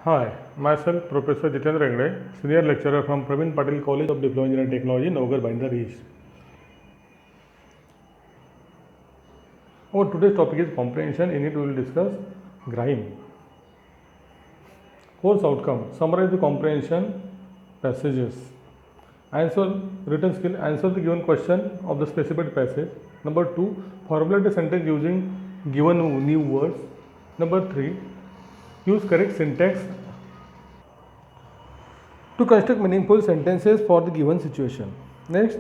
Hi, myself Professor Jitendra Hegde, Senior Lecturer from Praveen Patil College of Diploma Engineering Technology, Navgar, Bhayandar East. Our today's topic is comprehension. In it, we will discuss GRIME. Course outcome: summarize the comprehension passages. Answer written skill: answer the given question of the specified passage. Number 2, formulate a sentence using given new words. Number 3, use correct syntax to construct meaningful sentences for the given situation. Next,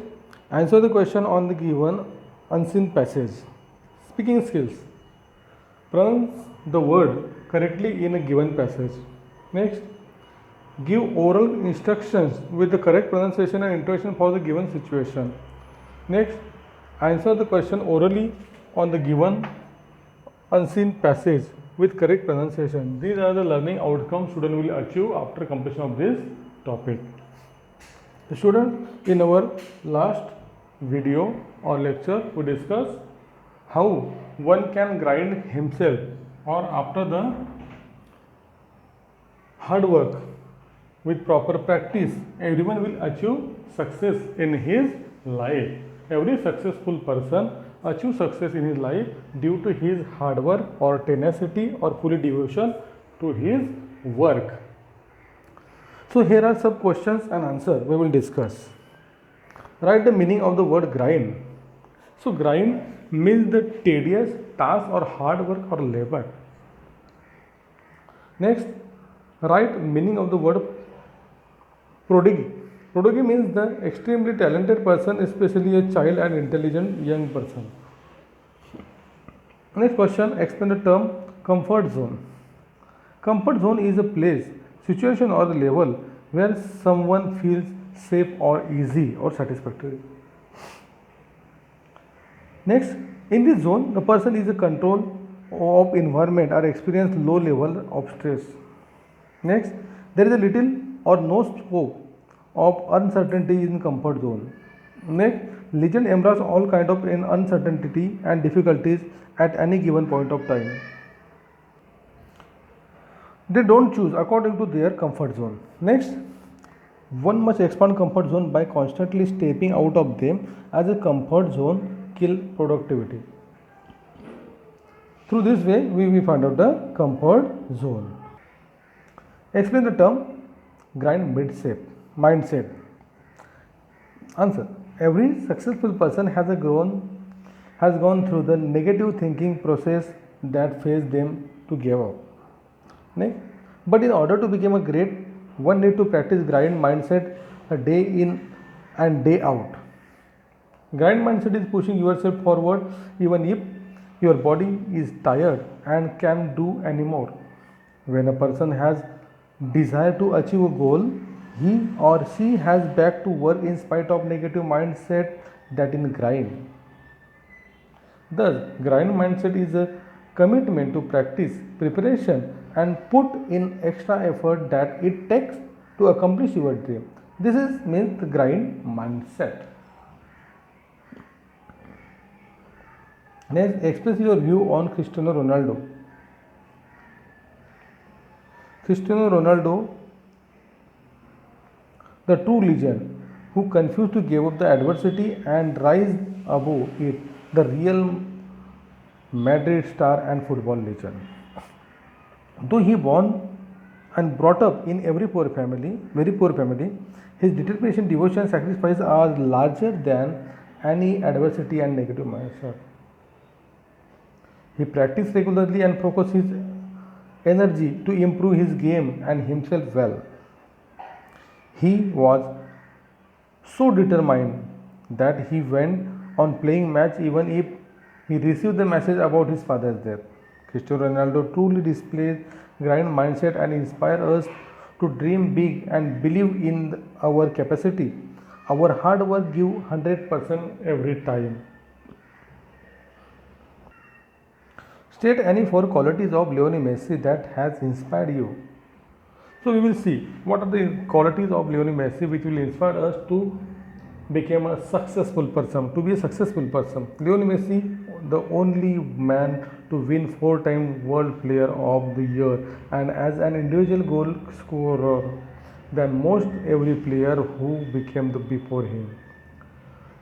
answer the question on the given unseen passage. Speaking skills: pronounce the word correctly in a given passage. Next, give oral instructions with the correct pronunciation and intonation for the given situation. Next, answer the question orally on the given unseen passage with correct pronunciation. These are the learning outcomes student will achieve after completion of this topic. The student, in our last video or lecture, we discussed how one can grind himself, or after the hard work with proper practice, everyone will achieve success in his life. Every successful person achieves success in his life due to his hard work or tenacity or full devotion to his work. So here are some questions and answers we will discuss. Write the meaning of the word grind. So grind means the tedious task or hard work or labor. Next, write meaning of the word prodigy. Prodigy means the extremely talented person, especially a child and intelligent young person. Next question, explain the term comfort zone. Comfort zone is a place, situation or the level where someone feels safe or easy or satisfactory. Next, in this zone, the person is in control of environment or experience low level of stress. Next, there is a little or no scope of uncertainty in comfort zone. Next, legend embrace all kind of uncertainty and difficulties at any given point of time. They don't choose according to their comfort zone. Next, one must expand comfort zone by constantly stepping out of them, as a comfort zone kill productivity. Through this way, we find out the comfort zone. Explain the term grind mindset. Answer: every successful person has gone through the negative thinking process that faced them to give up. Next, but in order to become a great, one need to practice grind mindset a day in and day out. Grind mindset is pushing yourself forward even if your body is tired and can't do anymore. When a person has desire to achieve a goal, he or she has back to work in spite of negative mindset that in grind. Thus, grind mindset is a commitment to practice, preparation, and put in extra effort that it takes to accomplish your dream. This is means the grind mindset. Next, express your view on Cristiano Ronaldo. Cristiano Ronaldo, the true legend who confused to give up the adversity and rise above it, the real Madrid star and football legend. Though he born and brought up in very poor family, his determination, devotion, sacrifice are larger than any adversity and negative mindset. He practiced regularly and focused his energy to improve his game and himself well. He was so determined that he went on playing match even if he received the message about his father's death. Cristiano Ronaldo truly displays grind mindset and inspires us to dream big and believe in our capacity. Our hard work gives 100% every time. State any four qualities of Lionel Messi that has inspired you. So we will see what are the qualities of Lionel Messi which will inspire us to become a successful person, to be a successful person. Lionel Messi the only man to win 4-time World Player of the Year and as an individual goal scorer than most every player who became the before him.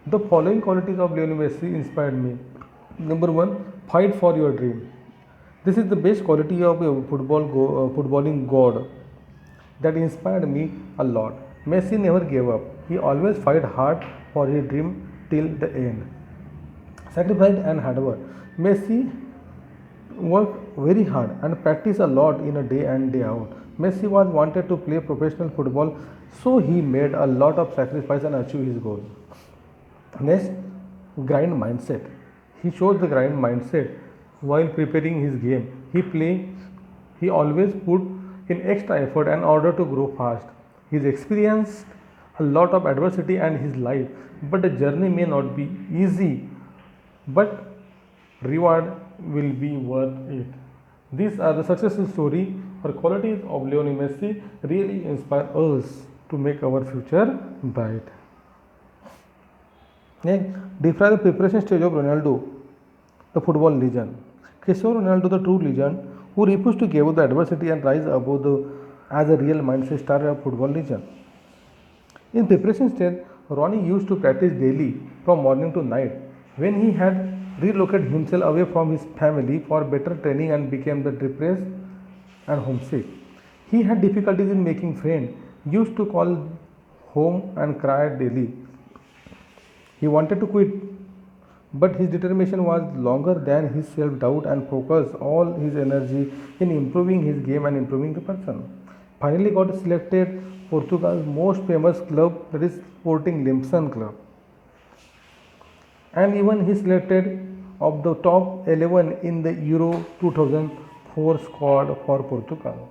The following qualities of Lionel Messi inspired me. Number one, fight for your dream. This is the best quality of a footballing god that inspired me a lot. Messi never gave up. He always fight hard for his dream till the end. Sacrifice and hard work. Messi worked very hard and practiced a lot in a day and day out. Messi was wanted to play professional football, so he made a lot of sacrifice and achieved his goal. Next, grind mindset. He shows the grind mindset while preparing his game. He always put in extra effort in order to grow fast. He's experienced a lot of adversity and his life, but the journey may not be easy, but reward will be worth it. These are the successful story or qualities of Lionel Messi really inspire us to make our future bright. Next, describe the preparation stage of Ronaldo, the football legend. Cristiano Ronaldo, the true legend, who refused to give up the adversity and rise above the as a real mindset star of football legend. In preparation stage, Ronnie used to practice daily from morning to night. When he had relocated himself away from his family for better training and became the depressed and homesick. He had difficulties in making friends, used to call home and cry daily. He wanted to quit, but his determination was longer than his self-doubt and focused all his energy in improving his game and improving the person. Finally got selected Portugal's most famous club, that is Sporting Lisbon club. And even he selected of the top 11 in the Euro 2004 squad for Portugal.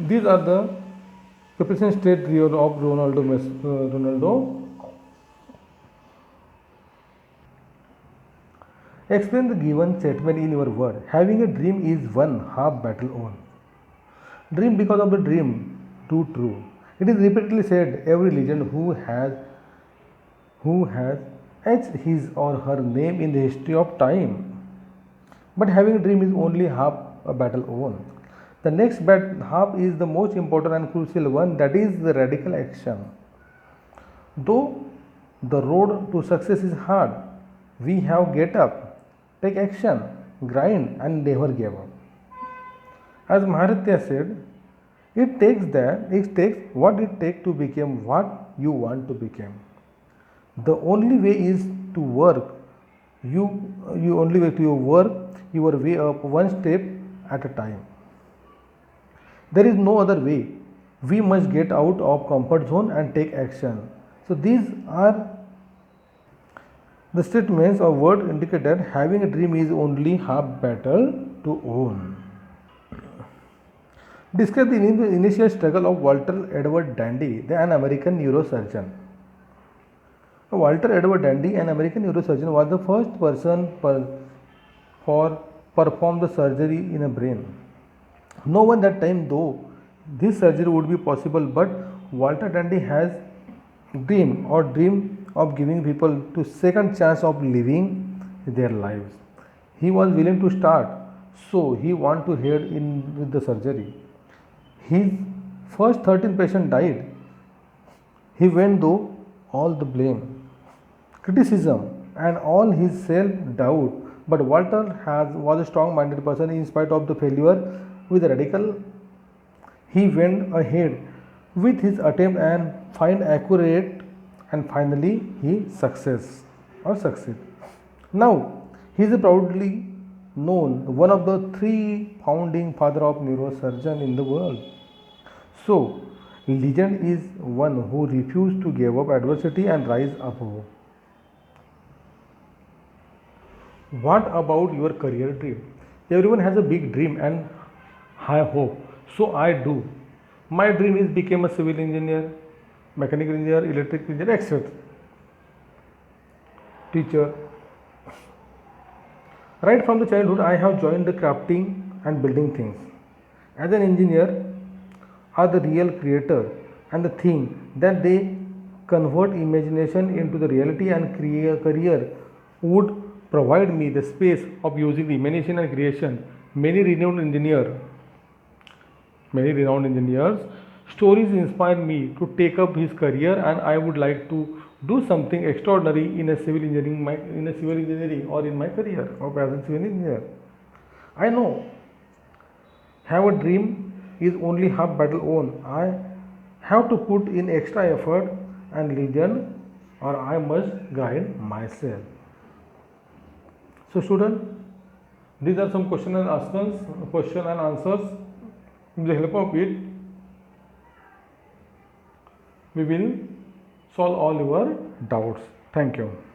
These are the preparation state of Ronaldo. Explain the given statement in your word. Having a dream is one half battle on. Dream because of the dream, too true. It is repeatedly said every legend who has etched his or her name in the history of time. But having a dream is only half a battle won. The next half is the most important and crucial one, that is the radical action. Though the road to success is hard, we have get up, take action, grind and never give up. As Maharatya said, it takes what it takes to become what you want to become. The only way is to work. You only way to work your way up one step at a time. There is no other way. We must get out of comfort zone and take action. So these are the statements or word indicate that having a dream is only half battle to own. Describe the initial struggle of Walter Edward Dandy, an American neurosurgeon. Walter Edward Dandy, an American neurosurgeon, was the first person for perform the surgery in a brain. No one that time though this surgery would be possible, but Walter Dandy has dream of giving people to second chance of living their lives. He was willing to start, so he want to head in with the surgery. His first 13 patients died. He went though all the blame, criticism and all his self-doubt, but was a strong-minded person in spite of the failure with radical. He went ahead with his attempt and find accurate and finally he succeed. Now he is proudly known one of the 3 founding father of neurosurgeon in the world. So legend is one who refused to give up adversity and rise above. What about your career dream? Everyone has a big dream and high hope. So I do. My dream is become a civil engineer, mechanical engineer, electric engineer, etc. Teacher. Right from the childhood, I have joined the crafting and building things. As an engineer, are the real creator and the thing that they convert imagination into the reality and create a career would provide me the space of using the imagination and creation. Many renowned engineers stories inspired me to take up his career, and I would like to do something extraordinary in a civil engineering or in my career of as a civil engineer. I know have a dream is only half battle won. I have to put in extra effort and legend, or I must grind myself. So student, these are some question and answers. With the help of it, we will solve all your doubts. Thank you.